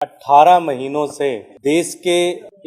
18 महीनों से देश के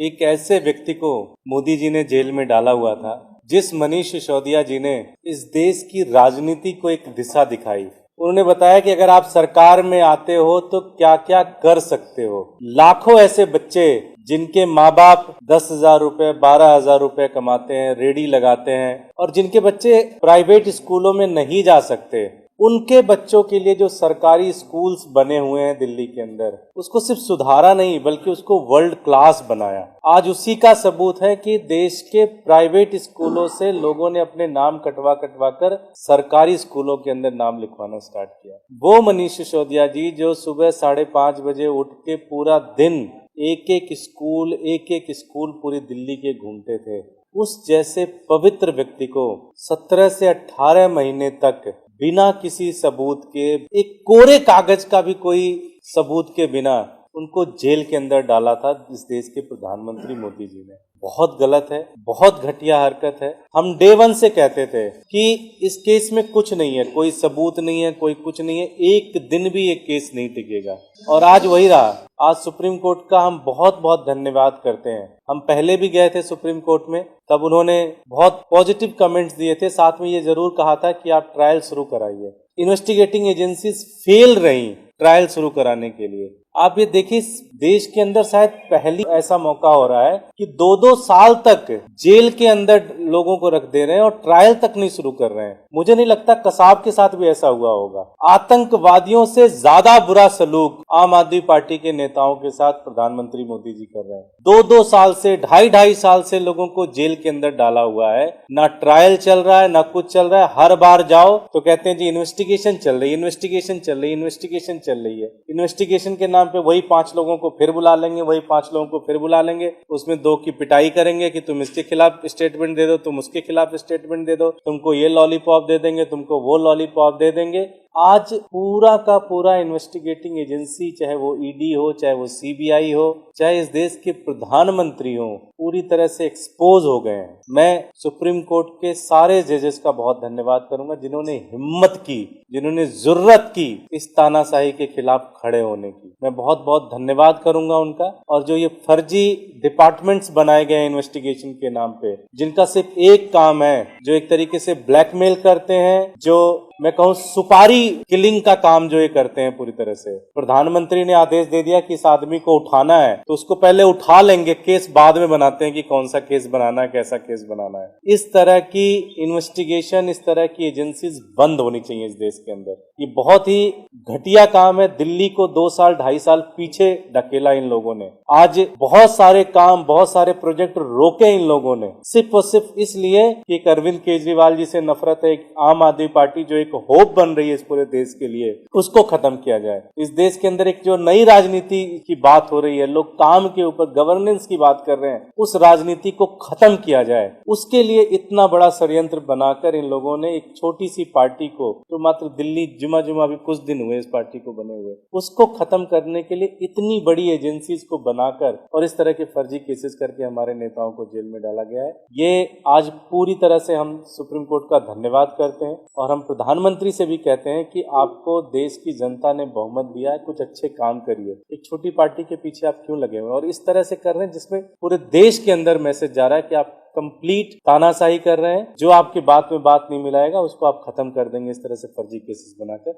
एक ऐसे व्यक्ति को मोदी जी ने जेल में डाला हुआ था, जिस मनीष सिसोदिया जी ने इस देश की राजनीति को एक दिशा दिखाई। उन्होंने बताया कि अगर आप सरकार में आते हो तो क्या क्या कर सकते हो। लाखों ऐसे बच्चे जिनके माँ बाप 10,000 रुपए 12,000 रुपए कमाते हैं, रेडी लगाते हैं, और जिनके बच्चे प्राइवेट स्कूलों में नहीं जा सकते, उनके बच्चों के लिए जो सरकारी स्कूल्स बने हुए हैं दिल्ली के अंदर, उसको सिर्फ सुधारा नहीं बल्कि उसको वर्ल्ड क्लास बनाया। आज उसी का सबूत है कि देश के प्राइवेट स्कूलों से लोगों ने अपने नाम कटवा कटवा कर सरकारी स्कूलों के अंदर नाम लिखवाना स्टार्ट किया। वो मनीष सिसोदिया जी जो सुबह 5:30 बजे उठ के पूरा दिन एक एक स्कूल पूरी दिल्ली के घूमते थे, उस जैसे पवित्र व्यक्ति को 17 से 18 महीने तक बिना किसी सबूत के, एक कोरे कागज का भी कोई सबूत के बिना उनको जेल के अंदर डाला था इस देश के प्रधानमंत्री मोदी जी ने। बहुत गलत है, बहुत घटिया हरकत है। हम डे वन से कहते थे कि इस केस में कुछ नहीं है, कोई सबूत नहीं है, कोई कुछ नहीं है, एक दिन भी ये केस नहीं टिकेगा। और आज वही रहा। आज सुप्रीम कोर्ट का हम बहुत बहुत धन्यवाद करते हैं। हम पहले भी गए थे सुप्रीम कोर्ट में, तब उन्होंने बहुत पॉजिटिव कमेंट्स दिए थे, साथ में ये जरूर कहा था कि आप ट्रायल शुरू कराइए। इन्वेस्टिगेटिंग एजेंसीज फेल रही ट्रायल शुरू कराने के लिए। आप ये देखिए, देश के अंदर शायद पहली ऐसा मौका हो रहा है कि 2-2 साल तक जेल के अंदर लोगों को रख दे रहे हैं और ट्रायल तक नहीं शुरू कर रहे हैं। मुझे नहीं लगता कसाब के साथ भी ऐसा हुआ होगा। आतंकवादियों से ज्यादा बुरा सलूक आम आदमी पार्टी के नेताओं के साथ प्रधानमंत्री मोदी जी कर रहे हैं। 2-2 साल से, 2.5 साल से लोगों को जेल के अंदर डाला हुआ है। ना ट्रायल चल रहा है, ना कुछ चल रहा है। हर बार जाओ तो कहते हैं जी इन्वेस्टिगेशन चल रही है, इन्वेस्टिगेशन चल रही है, इन्वेस्टिगेशन चल रही है। इन्वेस्टिगेशन के नाम पे वही 5 लोगों को फिर बुला लेंगे, वही 5 लोगों को फिर बुला लेंगे, उसमें 2 की पिटाई करेंगे कि तुम इसके खिलाफ स्टेटमेंट दे दो, तुम उसके खिलाफ स्टेटमेंट दे दो, तुमको ये लॉलीपॉप दे देंगे, तुमको वो लॉलीपॉप दे देंगे। आज पूरा का पूरा इन्वेस्टिगेटिंग एजेंसी, चाहे वो ईडी हो, चाहे वो सीबीआई हो, चाहे इस देश के प्रधानमंत्री हो, पूरी तरह से एक्सपोज हो गए हैं। मैं सुप्रीम कोर्ट के सारे जजेस का बहुत धन्यवाद करूंगा जिन्होंने हिम्मत की, जिन्होंने जुर्रत की इस तानाशाही के खिलाफ खड़े होने की। मैं बहुत बहुत धन्यवाद करूंगा उनका। और जो ये फर्जी डिपार्टमेंट्स बनाए गए हैं इन्वेस्टिगेशन के नाम पे, जिनका सिर्फ एक काम है, जो एक तरीके से ब्लैकमेल करते हैं, जो मैं कहूं सुपारी किलिंग का काम जो ये करते हैं पूरी तरह से। प्रधानमंत्री ने आदेश दे दिया कि इस आदमी को उठाना है, तो उसको पहले उठा लेंगे, केस बाद में बनाते हैं कि कौन सा केस बनाना है, कैसा केस बनाना है। इस तरह की इन्वेस्टिगेशन, इस तरह की एजेंसीज बंद होनी चाहिए इस देश के अंदर। ये बहुत ही घटिया काम है। दिल्ली को 2 साल 2.5 साल पीछे ढकेला इन लोगों ने। आज बहुत सारे काम, बहुत सारे प्रोजेक्ट रोके इन लोगों ने, सिर्फ और सिर्फ इसलिए कि एक अरविंद केजरीवाल जी से नफरत है। एक आम आदमी पार्टी जो एक होप बन रही है इस पूरे देश के लिए, उसको खत्म किया जाए। इस देश के अंदर एक जो नई राजनीति की बात हो रही है, लोग काम के ऊपर गवर्नेंस की बात कर रहे हैं, उस राजनीति को खत्म किया जाए। उसके लिए इतना बड़ा षड्यंत्र बनाकर इन लोगों ने एक छोटी सी पार्टी को, जो मात्र दिल्ली जुमा अभी कुछ दिन हुए इस पार्टी को बने हुए, उसको खत्म करने के लिए इतनी बड़ी एजेंसीज को बनाकर और इस तरह के फर्जी केसेस करके हमारे नेताओं को जेल में डाला गया है। ये आज पूरी तरह से हम सुप्रीम कोर्ट का धन्यवाद करते हैं और हम प्रधानमंत्री से भी कहते हैं कि आपको देश की जनता ने बहुमत दिया है, कुछ अच्छे काम करिए। एक छोटी पार्टी के पीछे आप क्यों लगे हुए और इस तरह से कर रहे हैं जिसमें पूरे देश के अंदर मैसेज जा रहा है कि आप कंप्लीट तानाशाही कर रहे हैं। जो आपकी बात में बात नहीं मिलाएगा उसको आप खत्म कर देंगे इस तरह से फर्जी केसेस बनाकर।